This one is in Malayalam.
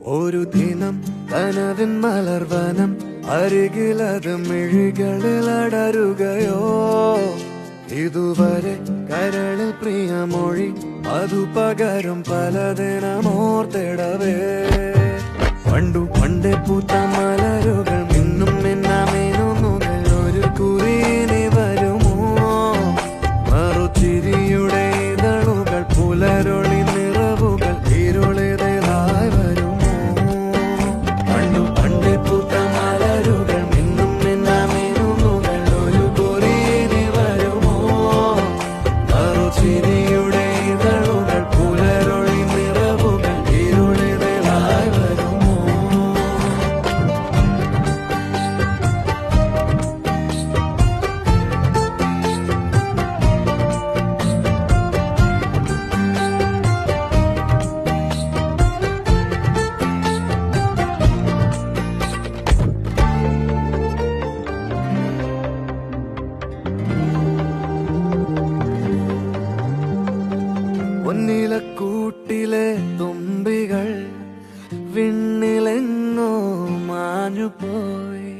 ഒരു ദിനം കനവിൻ മലർവനം അരികിലത് മിഴികളിൽ അടരുകയോ. ഇതുവരെ കരളിൽ പ്രിയമൊഴി അതു പകരും പലതിനമോർത്തിടവേ. പണ്ടു പണ്ടേ പൂത്ത മലരുകൾ മിന്നും മിന്നാമേനുന്നുകൾ ഒരു കുറിയിനി വരുമോ. മറുചിരിയുടെ ഇതളുകൾ പുലരൊളി നിറവുകൾ ഇരുളിതായി വരുമോ. പണ്ടു പണ്ടേ പൂത്ത മലരുകൾ മിന്നും മിന്നാമേനുന്നുകൾ ഒരു കുറിയിനി വരുമോ. മറുചിരിയുടെ ഇതളുകൾ പുലരൊളി നിറവുകൾ ഇരുളിതായി വരുമോ. പൊന്നിലക്കൂട്ടിലെ തുമ്പികൾ വിണ്ണിലെങ്ങോ മാഞ്ഞുപോയി.